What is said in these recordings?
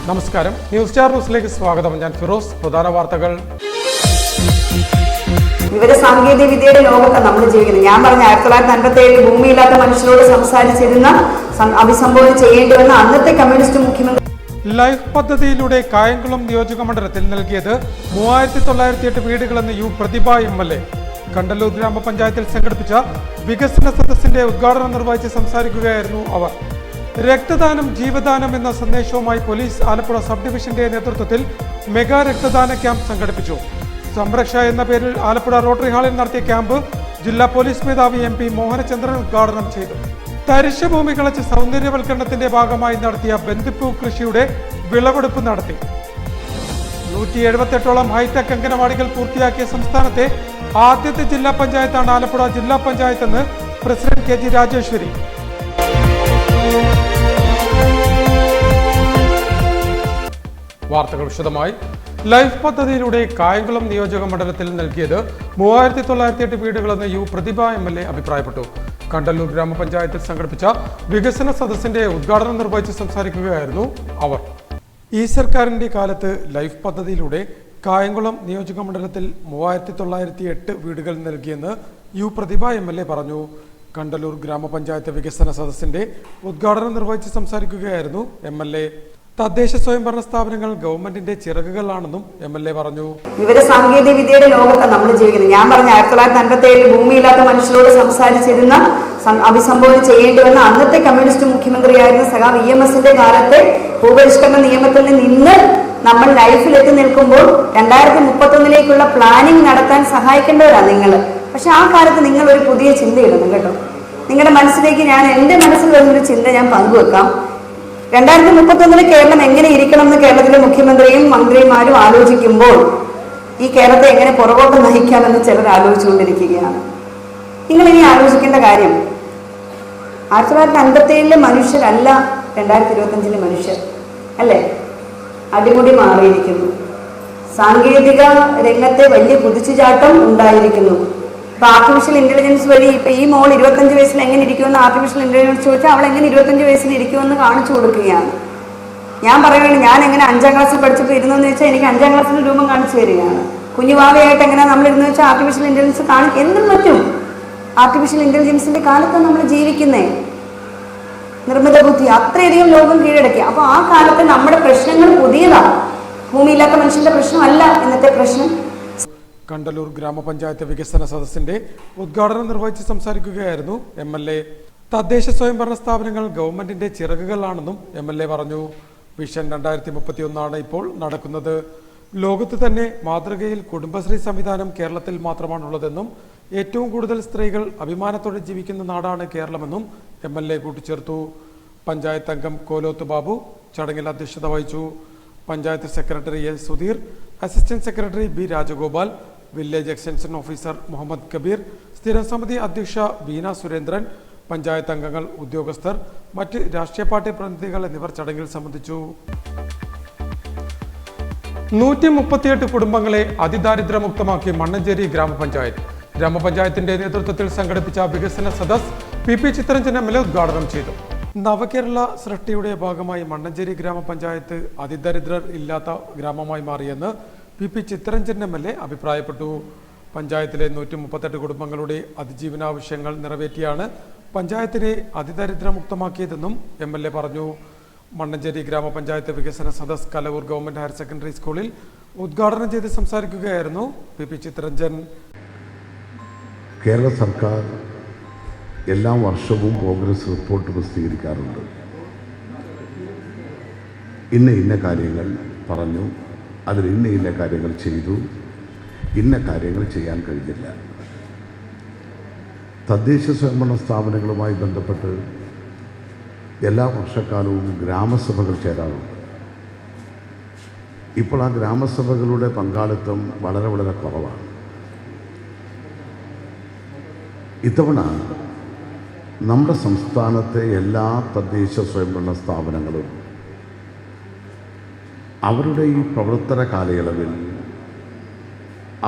നമസ്കാരം, news star ന്യൂസിലേക്ക് സ്വാഗതം. ഞാൻ ഫിറോസ്. പ്രധാന വാർത്തകൾ. വിവര സാങ്കേതിക വിദ്യയുടെ ലോകത്ത് നമ്മൾ ജീവിക്കുന്നത്. ഞാൻ പറഞ്ഞ 1957 ഭൂമിയില്ലാത്ത മനുഷ്യരോട് സംസാരിച്ചിരുന്ന അഭിസംബോധന ചെയ്യേണ്ടി വന്ന അന്നത്തെ കമ്മ്യൂണിസ്റ്റ് മുഖ്യമന്ത്രി. ലൈഫ് പദ്ധതിയിലൂടെ കായംകുളം നിയോജക മണ്ഡലത്തിൽ നൽകിയത് 3908 വീടുകളെന്ന് യു പ്രതിഭ MLA. കണ്ടല്ലൂർ ഗ്രാമപഞ്ചായത്തിൽ സംഘടിപ്പിച്ച വികസന സദസ്സിന്റെ ഉദ്ഘാടനം നിർവഹിച്ച് സംസാരിക്കുകയായിരുന്നു അവർ. രക്തദാനം ജീവദാനം എന്ന സന്ദേശവുമായി പോലീസ് ആലപ്പുഴ സബ് ഡിവിഷന്റെ നേതൃത്വത്തിൽ മെഗാ രക്തദാന ക്യാമ്പ് സംഘടിപ്പിച്ചു. സംരക്ഷ എന്ന പേരിൽ ആലപ്പുഴ റോട്ടറി ഹാളിൽ നടത്തിയ ക്യാമ്പ് ജില്ലാ പോലീസ് മേധാവി MP മോഹനചന്ദ്രൻ ഉദ്ഘാടനം ചെയ്തു. തരിശ് ഭൂമി കളച്ച് സൗന്ദര്യവൽക്കരണത്തിന്റെ ഭാഗമായി നടത്തിയ ബന്ദിപ്പൂ കൃഷിയുടെ വിളവെടുപ്പ് നടത്തി. 178ഓളം ഹൈടെക് അംഗനവാടികൾ പൂർത്തിയാക്കിയ സംസ്ഥാനത്തെ ആദ്യത്തെ ജില്ലാ പഞ്ചായത്താണ് ആലപ്പുഴ ജില്ലാ പഞ്ചായത്ത് എന്ന് പ്രസിഡന്റ് KG രാജേശ്വരി. വാർത്തകൾ വിശദമായി. ലൈഫ് പദ്ധതിയിലൂടെ കായംകുളം നിയോജക മണ്ഡലത്തിൽ നൽകിയത് 3908 വീടുകളെന്ന് യു പ്രതിഭ MLA അഭിപ്രായപ്പെട്ടു. കണ്ടല്ലൂർ ഗ്രാമപഞ്ചായത്തിൽ സംഘടിപ്പിച്ച വികസന സദസ്സിന്റെ ഉദ്ഘാടനം നിർവഹിച്ച് സംസാരിക്കുകയായിരുന്നു അവർ. ഈ സർക്കാരിന്റെ കാലത്ത് ലൈഫ് പദ്ധതിയിലൂടെ കായംകുളം നിയോജക മണ്ഡലത്തിൽ 3908 വീടുകൾ നൽകിയെന്ന് യു പ്രതിഭ MLA പറഞ്ഞു. കണ്ടല്ലൂർ ഗ്രാമപഞ്ചായത്ത് വികസന സദസ്സിന്റെ ഉദ്ഘാടനം നിർവഹിച്ച് സംസാരിക്കുകയായിരുന്നു MLA. തദ്ദേശ സ്വയംഭരണ സ്ഥാപനങ്ങൾ ഗവൺമെന്റിന്റെ ചിറകുകളാണെന്നും MLA പറഞ്ഞു. വിവര സാങ്കേതിക വിദ്യയുടെ ലോകത്ത് നമ്മൾ ജീവിക്കുന്നത്. ഞാൻ പറഞ്ഞ 1957 ഭൂമിയില്ലാത്ത മനുഷ്യരോട് സംസാരിച്ചിരുന്ന അഭിസംബോധന ചെയ്യേണ്ടി വന്ന അന്നത്തെ കമ്മ്യൂണിസ്റ്റ് മുഖ്യമന്ത്രിയായിരുന്ന സഖാവ് EMSന്റെ കാലത്തെ ഭൂപരിഷ്കരണ നിയമത്തിൽ നിന്ന് നമ്മൾ ലൈഫിൽ എത്തി നിൽക്കുമ്പോൾ 2031 പ്ലാനിംഗ് നടത്താൻ സഹായിക്കേണ്ടവരാണ് നിങ്ങൾ. പക്ഷെ ആ കാലത്ത് നിങ്ങൾ ഒരു പുതിയ ചിന്തയിടുന്നു കേട്ടോ. നിങ്ങളുടെ മനസ്സിലേക്ക് എൻ്റെ മനസ്സിൽ വരുന്നൊരു ചിന്ത ഞാൻ പങ്കുവെക്കാം. 2031 കേരളം എങ്ങനെ ഇരിക്കണം എന്ന് കേരളത്തിലെ മുഖ്യമന്ത്രിയും മന്ത്രിമാരും ആലോചിക്കുമ്പോൾ ഈ കേരളത്തെ എങ്ങനെ പുറകോട്ട് നയിക്കാമെന്ന് ചിലർ ആലോചിച്ചുകൊണ്ടിരിക്കുകയാണ്. നിങ്ങൾ ഇനി ആലോചിക്കേണ്ട കാര്യം 1957 മനുഷ്യരല്ല 2025 മനുഷ്യർ അല്ലേ? അടിമുടി മാറിയിരിക്കുന്നു. സാങ്കേതിക രംഗത്തെ വലിയ കുതിച്ചുചാട്ടം ഉണ്ടായിരിക്കുന്നു. ഇപ്പൊ ആർട്ടിഫിഷ്യൽ ഇന്റലിജൻസ് വഴി ഇപ്പൊ ഈ മോൾ 25 വയസ്സിൽ എങ്ങനെ ഇരിക്കുമെന്ന് ആർട്ടിഫിഷ്യൽ ഇന്റലിജൻസ് ചോദിച്ചാൽ അവൾ എങ്ങനെ 25 വയസ്സിൽ ഇരിക്കുമെന്ന് കാണിച്ചു കൊടുക്കുകയാണ്. ഞാൻ പറയുകയാണ്, ഞാൻ എങ്ങനെ 5ാം ക്ലാസ്സിൽ പഠിച്ചപ്പോൾ ഇരുന്നെന്ന് വെച്ചാൽ എനിക്ക് 5ാം ക്ലാസ്സിൽ രൂപം കാണിച്ചു തരികയാണ്. കുഞ്ഞുവാവയായിട്ട് എങ്ങനെ നമ്മൾ ഇരുന്ന് വെച്ചാൽ ആർട്ടിഫിഷ്യൽ ഇന്റലിജൻസ് എന്തും പറ്റും. ആർട്ടിഫിഷ്യൽ ഇന്റലിജൻസിന്റെ കാലത്താണ് നമ്മൾ ജീവിക്കുന്നേ. നിർമ്മിത ബുദ്ധി അത്രയധികം ലോകം കീഴടക്കി. അപ്പൊ ആ കാലത്ത് നമ്മുടെ പ്രശ്നങ്ങൾ പുതിയതാണ്. ഭൂമിയില്ലാത്ത മനുഷ്യന്റെ പ്രശ്നമല്ല ഇന്നത്തെ പ്രശ്നം. കണ്ടല്ലൂർ ഗ്രാമപഞ്ചായത്ത് വികസന സദസ്സിന്റെ ഉദ്ഘാടനം നിർവഹിച്ച് സംസാരിക്കുകയായിരുന്നു MLA. തദ്ദേശ സ്വയംഭരണ സ്ഥാപനങ്ങൾ ഗവൺമെന്റിന്റെ ചിറകുകളാണെന്നും MLA പറഞ്ഞു. വിഷൻ 2031 ഇപ്പോൾ നടക്കുന്നത്. ലോകത്ത് തന്നെ മാതൃകയിൽ കുടുംബശ്രീ സംവിധാനം കേരളത്തിൽ മാത്രമാണുള്ളതെന്നും ഏറ്റവും കൂടുതൽ സ്ത്രീകൾ അഭിമാനത്തോടെ ജീവിക്കുന്ന നാടാണ് കേരളമെന്നും MLA കൂട്ടിച്ചേർത്തു. പഞ്ചായത്ത് അംഗം കോലോത്ത് ബാബു ചടങ്ങിൽ അധ്യക്ഷത വഹിച്ചു. Panchayat secretary A. Sudheer, assistant secretary B. Rajagopal, village extension officer Muhammad Kabir, സ്ഥിരം സമിതി അധ്യക്ഷ ബീന സുരേന്ദ്രൻ, പഞ്ചായത്ത് അംഗങ്ങൾ, ഉദ്യോഗസ്ഥർ, മറ്റ് രാഷ്ട്രീയ പാർട്ടി പ്രതിനിധികൾ എന്നിവർ ചടങ്ങിൽ സംബന്ധിച്ചു. 138 കുടുംബങ്ങളെ അതിദാരിദ്ര്യമുക്തമാക്കി മണ്ണഞ്ചേരി ഗ്രാമപഞ്ചായത്ത്. ഗ്രാമപഞ്ചായത്തിന്റെ നേതൃത്വത്തിൽ സംഘടിപ്പിച്ച വികസന സദസ് PP ചിത്തരഞ്ജൻ MLA ഉദ്ഘാടനം ചെയ്തു. നവകേരള സൃഷ്ടിയുടെ ഭാഗമായി മണ്ണഞ്ചേരി ഗ്രാമപഞ്ചായത്ത് അതിദരിദ്രർ ഇല്ലാത്ത ഗ്രാമമായി മാറിയെന്ന് PP ചിത്തരഞ്ജൻ MLA അഭിപ്രായപ്പെട്ടു. പഞ്ചായത്തിലെ 138 കുടുംബങ്ങളുടെ അതിജീവനാവശ്യങ്ങൾ നിറവേറ്റിയാണ് പഞ്ചായത്തിനെ അതിദരിദ്രമുക്തമാക്കിയതെന്നും MLA പറഞ്ഞു. മണ്ണഞ്ചേരി ഗ്രാമപഞ്ചായത്ത് വികസന സദസ് കലവൂർ ഗവൺമെന്റ് ഹയർ സെക്കൻഡറി സ്കൂളിൽ ഉദ്ഘാടനം ചെയ്ത് സംസാരിക്കുകയായിരുന്നു PP ചിത്തരഞ്ജൻ. കേരള സർക്കാർ എല്ലാ വർഷവും പ്രോഗ്രസ് റിപ്പോർട്ട് പ്രസിദ്ധീകരിക്കാറുണ്ട്. ഇന്ന കാര്യങ്ങൾ പറഞ്ഞു, അതിൽ ഇന്ന കാര്യങ്ങൾ ചെയ്തു, ഇന്ന കാര്യങ്ങൾ ചെയ്യാൻ കഴിഞ്ഞില്ല. തദ്ദേശ സ്വയംഭരണ സ്ഥാപനങ്ങളുമായി ബന്ധപ്പെട്ട് എല്ലാ വർഷക്കാലവും ഗ്രാമസഭകൾ ചേരാറുണ്ട്. ഇപ്പോൾ ആ ഗ്രാമസഭകളുടെ പങ്കാളിത്തം വളരെ കുറവാണ്. ഇത്തവണ നമ്മുടെ സംസ്ഥാനത്തെ എല്ലാ തദ്ദേശ സ്വയംഭരണ സ്ഥാപനങ്ങളും അവരുടെ ഈ പ്രവർത്തന കാലയളവിൽ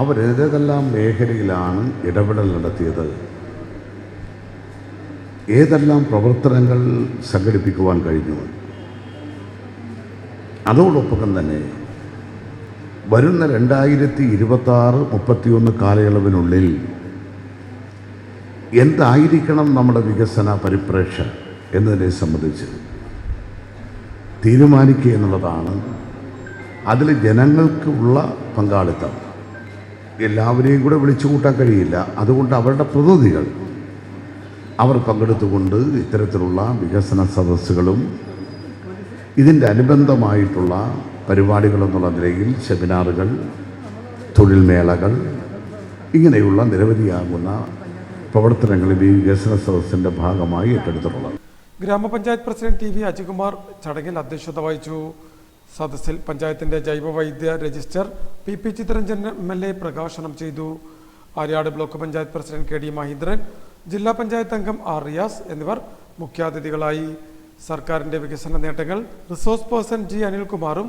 അവരേതെല്ലാം മേഖലയിലാണ് ഇടപെടൽ നടത്തിയത്, ഏതെല്ലാം പ്രവർത്തനങ്ങൾ സംഘടിപ്പിക്കുവാൻ കഴിഞ്ഞു, അതോടൊപ്പം തന്നെ വരുന്ന 2026-31 കാലയളവിനുള്ളിൽ എന്തായിരിക്കണം നമ്മുടെ വികസന പരിപ്രേക്ഷ്യം എന്നതിനെ സംബന്ധിച്ച് തീരുമാനിക്കുക എന്നുള്ളതാണ്. അതിൽ ജനങ്ങൾക്കുള്ള പങ്കാളിത്തം എല്ലാവരെയും കൂടെ വിളിച്ചു കൂട്ടാൻ കഴിയില്ല. അതുകൊണ്ട് അവരുടെ പ്രതിനിധികൾ അവർ പങ്കെടുത്തുകൊണ്ട് ഇത്തരത്തിലുള്ള വികസന സദസ്സുകളും ഇതിൻ്റെ അനുബന്ധമായിട്ടുള്ള പരിപാടികളെന്നുള്ള നിലയിൽ സെമിനാറുകൾ, തൊഴിൽ മേളകൾ, ഇങ്ങനെയുള്ള നിരവധിയാകുന്ന പ്രവർത്തനങ്ങളിൽ ഈ വികസന സദസ്സിൻ്റെ ഭാഗമായി ഏറ്റെടുത്തിട്ടുള്ളത്. ഗ്രാമപഞ്ചായത്ത് പ്രസിഡന്റ് ടി വി അജികുമാർ ചടങ്ങിൽ അധ്യക്ഷത വഹിച്ചു. സദസ്സിൽ പഞ്ചായത്തിന്റെ ജൈവവൈദ്യ രജിസ്റ്റർ പി ചിത്തരഞ്ജൻ MLA പ്രകാശനം ചെയ്തു. Aryad block panchayat president KD Mahindran, ജില്ലാ പഞ്ചായത്ത് അംഗം R റിയാസ് എന്നിവർ മുഖ്യാതിഥികളായി. സർക്കാരിന്റെ വികസന നേട്ടങ്ങൾ റിസോഴ്സ് പേഴ്സൺ G അനിൽകുമാറും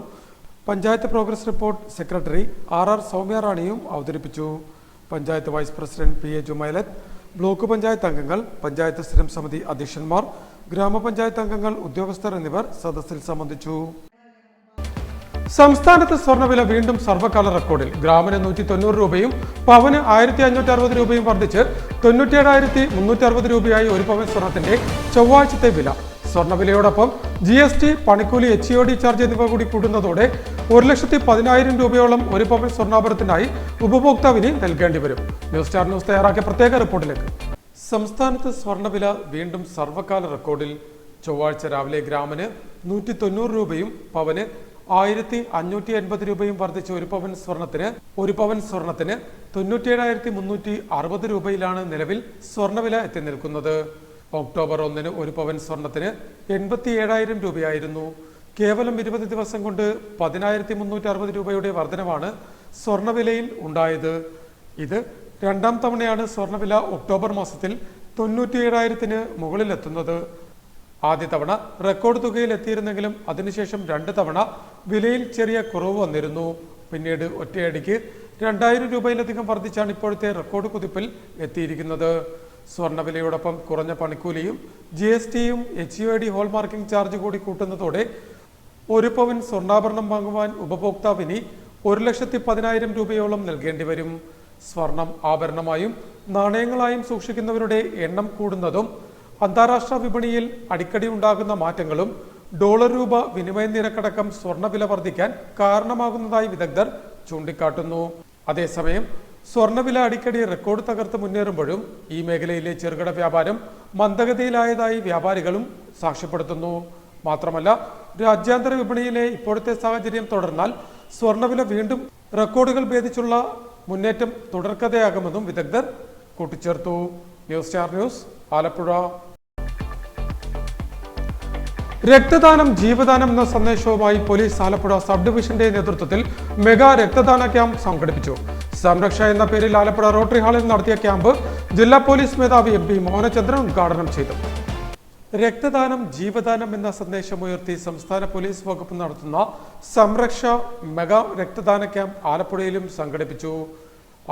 panchayat progress report secretary RR Soumya റാണിയും അവതരിപ്പിച്ചു. Panchayat vice president PA Jumailath, block panchayat അംഗങ്ങൾ, പഞ്ചായത്ത് സ്ഥിരം സമിതി അധ്യക്ഷന്മാർ, ഗ്രാമപഞ്ചായത്ത് അംഗങ്ങൾ, ഉദ്യോഗസ്ഥർ എന്നിവർ സദസ്സിൽ സംബന്ധിച്ചു. സംസ്ഥാനത്ത് സ്വർണ്ണവില വീണ്ടും സർവ്വകാല റെക്കോർഡിൽ. ഗ്രാമിന് 190 രൂപയും പവന് 1560 രൂപയും വർദ്ധിച്ച് 97,360 രൂപയായി ഒരു പവൻ സ്വർണത്തിന്റെ ചൊവ്വാഴ്ചത്തെ വില. സ്വർണ്ണവിലയോടൊപ്പം GST, പണിക്കൂലി, HOD ചാർജ് എന്നിവ കൂടി കൂടുന്നതോടെ 1,10,000 രൂപയോളം ഒരു പവൻ സ്വർണ്ണാഭരണത്തിനായി ഉപഭോക്താവിന് നൽകേണ്ടി വരും. ന്യൂസ് സ്റ്റാർ ന്യൂസ് തയ്യാറാക്കിയ പ്രത്യേക റിപ്പോർട്ടിലേക്ക്. സംസ്ഥാനത്ത് സ്വർണ്ണവില വീണ്ടും സർവ്വകാല റെക്കോർഡിൽ. ചൊവ്വാഴ്ച രാവിലെ ഗ്രാമിന് 190 രൂപയും പവന് 1580 രൂപയും വർദ്ധിച്ച ഒരു പവൻ സ്വർണത്തിന് 97,360 രൂപയിലാണ് നിലവിൽ സ്വർണ്ണവില എത്തി നിൽക്കുന്നത്. ഒക്ടോബർ 1 ഒരു പവൻ സ്വർണത്തിന് 87,000 രൂപയായിരുന്നു. കേവലം 20 ദിവസം കൊണ്ട് 10,360 രൂപയുടെ വർധനവാണ് സ്വർണ്ണവിലയിൽ ഉണ്ടായത്. ഇത് രണ്ടാം തവണയാണ് സ്വർണ്ണവില ഒക്ടോബർ മാസത്തിൽ 97,000-ന് മുകളിലെത്തുന്നത്. ആദ്യ തവണ റെക്കോർഡ് തുകയിൽ എത്തിയിരുന്നെങ്കിലും അതിനുശേഷം 2 തവണ വിലയിൽ ചെറിയ കുറവ് വന്നിരുന്നു. പിന്നീട് ഒറ്റയടിക്ക് 2,000 രൂപയിലധികം വർദ്ധിച്ചാണ് ഇപ്പോഴത്തെ റെക്കോർഡ് കുതിപ്പിൽ എത്തിയിരിക്കുന്നത്. സ്വർണ്ണവിലയോടൊപ്പം കുറഞ്ഞ പണിക്കൂലിയും GSTയും HOD ഹോൾമാർക്കിംഗ് ചാർജ് കൂടി കൂട്ടുന്നതോടെ ഒരു പവൻ സ്വർണ്ണാഭരണം വാങ്ങുവാൻ ഉപഭോക്താവിന് 1,10,000 രൂപയോളം നൽകേണ്ടി വരും. സ്വർണം ആഭരണമായും നാണയങ്ങളായും സൂക്ഷിക്കുന്നവരുടെ എണ്ണം കൂടുന്നതും അന്താരാഷ്ട്ര വിപണിയിൽ അടിക്കടി ഉണ്ടാകുന്ന മാറ്റങ്ങളും ഡോളർ രൂപ വിനിമയ നിരക്കടക്കം സ്വർണ്ണവില വർദ്ധിക്കാൻ കാരണമാകുന്നതായി വിദഗ്ധർ ചൂണ്ടിക്കാട്ടുന്നു. അതേസമയം സ്വർണ്ണവില അടിക്കടി റെക്കോർഡ് തകർത്ത് മുന്നേറുമ്പോഴും ഈ മേഖലയിലെ ചെറുകിട വ്യാപാരം മന്ദഗതിയിലായതായി വ്യാപാരികളും സാക്ഷ്യപ്പെടുത്തുന്നു. മാത്രമല്ല, രാജ്യാന്തര വിപണിയിലെ ഇപ്പോഴത്തെ സാഹചര്യം തുടർന്നാൽ സ്വർണ്ണവില വീണ്ടും റെക്കോർഡുകൾ ഭേദിച്ചുള്ള മുന്നേറ്റം തുടർക്കഥയാകുമെന്നും വിദഗ്ധർ കൂട്ടിച്ചേർത്തു. News star news, Alappuzha. രക്തദാനം ജീവദാനം എന്ന സന്ദേശവുമായി പോലീസ് ആലപ്പുഴ സബ് ഡിവിഷന്റെ നേതൃത്വത്തിൽ മെഗാ രക്തദാന ക്യാമ്പ് സംഘടിപ്പിച്ചു. സംരക്ഷ എന്ന പേരിൽ ആലപ്പുഴ റോട്ടറി ഹാളിൽ നടത്തിയ ക്യാമ്പ് ജില്ലാ പോലീസ് മേധാവി MP മോഹനചന്ദ്രൻ ഉദ്ഘാടനം ചെയ്തു. രക്തദാനം ജീവദാനം എന്ന സന്ദേശമുയർത്തി സംസ്ഥാന പോലീസ് വകുപ്പ് നടത്തുന്ന സംരക്ഷ മെഗാ രക്തദാന ക്യാമ്പ് ആലപ്പുഴയിലും സംഘടിപ്പിച്ചു.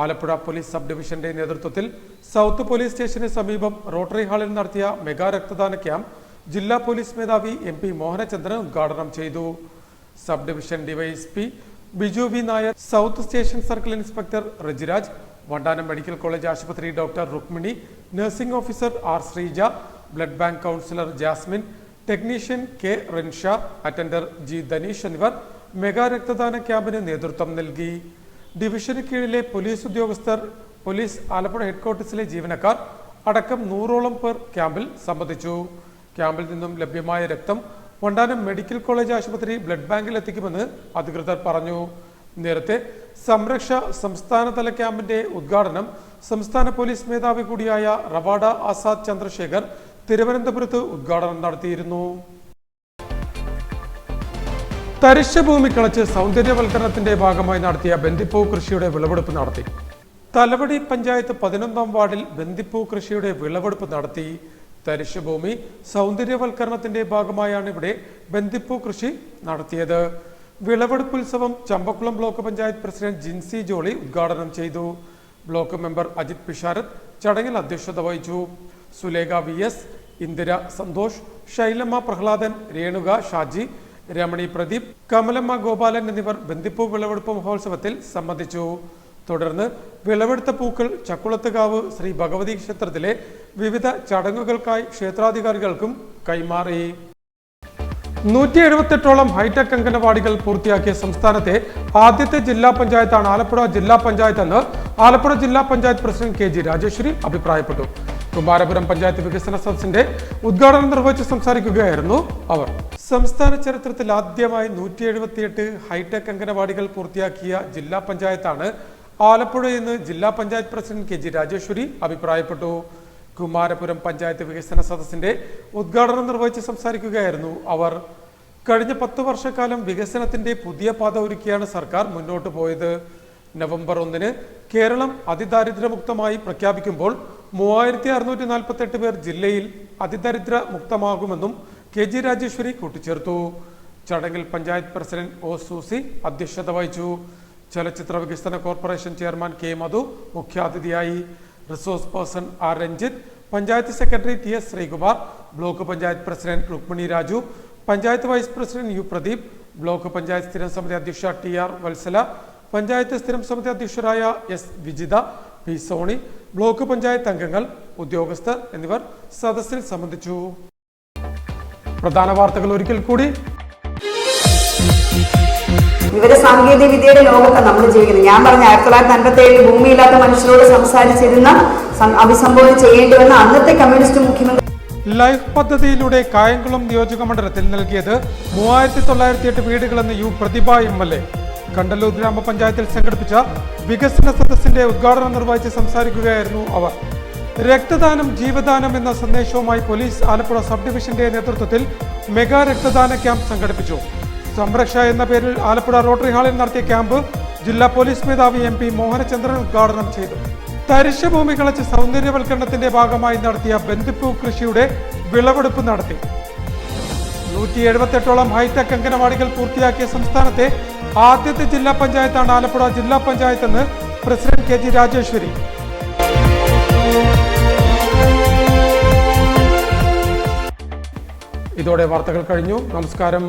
ആലപ്പുഴ പോലീസ് സബ് ഡിവിഷന്റെ നേതൃത്വത്തിൽ സൗത്ത് പോലീസ് സ്റ്റേഷന് സമീപം റോട്ടറി ഹാളിൽ നടത്തിയ മെഗാ രക്തദാന ക്യാമ്പ് ജില്ലാ പോലീസ് മേധാവി MP മോഹനചന്ദ്രൻ ഉദ്ഘാടനം ചെയ്തു. Sub division DYSP Biju V Nair, south station circle inspector Rejiraj, Vandanam medical college ആശുപത്രി doctor Rukmini, nursing officer R Sreeja, blood bank counsellor Jasmine, technician K Rinsha, attender G Dhaneesh എന്നിവർ മെഗാ രക്തദാന ക്യാമ്പിന് നേതൃത്വം നൽകി. ഡിവിഷന് കീഴിലെ പോലീസ് ഉദ്യോഗസ്ഥർ, പോലീസ് ആലപ്പുഴ ഹെഡ്ക്വാർട്ടേഴ്സിലെ ജീവനക്കാർ അടക്കം 100ഓളം പേർ ക്യാമ്പിൽ സംബന്ധിച്ചു. ക്യാമ്പിൽ നിന്നും ലഭ്യമായ രക്തം വണ്ടാനം മെഡിക്കൽ കോളേജ് ആശുപത്രി ബ്ലഡ് ബാങ്കിൽ എത്തിക്കുമെന്ന് അധികൃതർ പറഞ്ഞു. നേരത്തെ സംരക്ഷ സംസ്ഥാനതല ക്യാമ്പിന്റെ ഉദ്ഘാടനം സംസ്ഥാന പോലീസ് മേധാവി കൂടിയായ റവാഡ ആസാദ് ചന്ദ്രശേഖർ തിരുവനന്തപുരത്ത് ഉദ്ഘാടനം നടത്തിയിരുന്നു. തരിശുഭൂമി കിളച്ച് സൗന്ദര്യവൽക്കരണത്തിന്റെ ഭാഗമായി നടത്തിയ ബന്ദിപ്പൂ കൃഷിയുടെ വിളവെടുപ്പ് നടത്തി. തലവടി പഞ്ചായത്ത് 11ാം വാർഡിൽ ബന്ദിപ്പൂ കൃഷിയുടെ വിളവെടുപ്പ് നടത്തി. തരിശുഭൂമി സൗന്ദര്യവൽക്കരണത്തിന്റെ ഭാഗമായാണ് ഇവിടെ ബന്ദിപ്പൂ കൃഷി നടത്തിയത്. വിളവെടുപ്പ് ഉത്സവം ചമ്പക്കുളം ബ്ലോക്ക് പഞ്ചായത്ത് പ്രസിഡന്റ് ജിൻസി ജോളി ഉദ്ഘാടനം ചെയ്തു. ബ്ലോക്ക് മെമ്പർ അജിത് പിഷാരത്ത് ചടങ്ങിൽ അധ്യക്ഷത വഹിച്ചു. സുലേഖ VS, ഇന്ദിര സന്തോഷ്, ശൈലമ്മ പ്രഹ്ലാദൻ, രേണുക ഷാജി, രമണി പ്രദീപ്, കമലമ്മ ഗോപാലൻ എന്നിവർ ബന്ദിപ്പൂ വിളവെടുപ്പ് മഹോത്സവത്തിൽ സംബന്ധിച്ചു. തുടർന്ന് വിളവെടുത്ത പൂക്കൾ ചക്കുളത്തുകാവ് ശ്രീ ഭഗവതി ക്ഷേത്രത്തിലെ വിവിധ ചടങ്ങുകൾക്കായി ക്ഷേത്രാധികാരികൾക്കും കൈമാറി. 178ഓളം ഹൈടെക് അംഗനവാടികൾ പൂർത്തിയാക്കിയ സംസ്ഥാനത്തെ ആദ്യത്തെ ജില്ലാ പഞ്ചായത്താണ് ആലപ്പുഴ ജില്ലാ പഞ്ചായത്ത് എന്ന് ആലപ്പുഴ ജില്ലാ പഞ്ചായത്ത് പ്രസിഡന്റ് KG രാജേശ്വരി അഭിപ്രായപ്പെട്ടു. കുമാരപുരം പഞ്ചായത്ത് വികസന സദസ്സിന്റെ ഉദ്ഘാടനം നിർവഹിച്ച് സംസാരിക്കുകയായിരുന്നു അവർ. സംസ്ഥാന ചരിത്രത്തിൽ ആദ്യമായി 178 ഹൈടെക് അംഗനവാടികൾ പൂർത്തിയാക്കിയ ജില്ലാ പഞ്ചായത്താണ് ആലപ്പുഴ എന്ന് ജില്ലാ പഞ്ചായത്ത് പ്രസിഡന്റ് KG രാജേശ്വരി അഭിപ്രായപ്പെട്ടു. കുമാരപുരം പഞ്ചായത്ത് വികസന സദസ്സിന്റെ ഉദ്ഘാടനം നിർവഹിച്ച് സംസാരിക്കുകയായിരുന്നു അവർ. കഴിഞ്ഞ 10 വർഷക്കാലം വികസനത്തിന്റെ പുതിയ പാത ഒരുക്കിയാണ് സർക്കാർ മുന്നോട്ട് പോയത്. നവംബർ 1 കേരളം അതിദാരിദ്ര്യമുക്തമായി പ്രഖ്യാപിക്കുമ്പോൾ 3648 പേർ ജില്ലയിൽ അതിദരിദ്ര മുക്തമാകുമെന്നും KG രാജേശ്വരി കൂട്ടിച്ചേർത്തു. ചടങ്ങിൽ പഞ്ചായത്ത് പ്രസിഡന്റ് O സൂസി അധ്യക്ഷത വഹിച്ചു. ചലച്ചിത്ര വികസന കോർപ്പറേഷൻ ചെയർമാൻ K മധു മുഖ്യാതിഥിയായി. Resource person R Ranjith, panchayat secretary TS Sreekumar, block panchayat president Rukmini Raju, panchayat vice president U Pradeep, block panchayat സ്ഥിരം സമിതി അധ്യക്ഷ TR വത്സല, പഞ്ചായത്ത് സ്ഥിരം സമിതി അധ്യക്ഷരായ S Vijitha, P Soni, block panchayat അംഗങ്ങൾ, ഉദ്യോഗസ്ഥർ എന്നിവർ സദസ്സിൽ സംബന്ധിച്ചു. പ്രധാന വാർത്തകൾ ഒരിക്കൽ കൂടി. വിവര സാങ്കേതിക വിദ്യയുടെ ലോകത്താണ് നമ്മൾ ജീവിക്കുന്നത്. ഞാൻ പറഞ്ഞ 1957 ഭൂമിയില്ലാത്ത മനുഷ്യരോട് സംസാരിച്ചിരുന്ന അഭിസംബോധന ചെയ്യേണ്ടി വന്ന അന്നത്തെ കമ്മ്യൂണിസ്റ്റ് മുഖ്യമന്ത്രി. ലൈഫ് പദ്ധതിയിലൂടെ കായംകുളം നിയോജക മണ്ഡലത്തിൽ നൽകിയത് 3908 വീടുകളെന്ന് U പ്രതിഭ MLA. കണ്ടല്ലൂർ ഗ്രാമപഞ്ചായത്തിൽ സംഘടിപ്പിച്ച വികസന സദസ്സിന്റെ ഉദ്ഘാടനം നിർവഹിച്ച് സംസാരിക്കുകയായിരുന്നു അവർ. രക്തദാനം ജീവദാനം എന്ന സന്ദേശവുമായി പോലീസ് ആലപ്പുഴ സബ് ഡിവിഷന്റെ നേതൃത്വത്തിൽ മെഗാ രക്തദാന ക്യാമ്പ് സംഘടിപ്പിച്ചു. സംരക്ഷ എന്ന പേരിൽ ആലപ്പുഴ റോട്ടറി ഹാളിൽ നടത്തിയ ക്യാമ്പ് ജില്ലാ പോലീസ് മേധാവി MP മോഹനചന്ദ്രൻ ഉദ്ഘാടനം ചെയ്തു. തരിശുഭൂമി കളച്ച് സൗന്ദര്യവൽക്കരണത്തിന്റെ ഭാഗമായി നടത്തിയ ബന്ദിപ്പൂ കൃഷിയുടെ വിളവെടുപ്പ് നടത്തി. 178ഓളം ഹൈടെക് അംഗനവാടികൾ പൂർത്തിയാക്കിയ സംസ്ഥാനത്തെ ആദ്യത്തെ ജില്ലാ പഞ്ചായത്താണ് ആലപ്പുഴ ജില്ലാ പഞ്ചായത്ത് എന്ന് പ്രസിഡന്റ് KG രാജേശ്വരി. ഇതോടെ വാർത്തകൾ കഴിഞ്ഞു. നമസ്കാരം.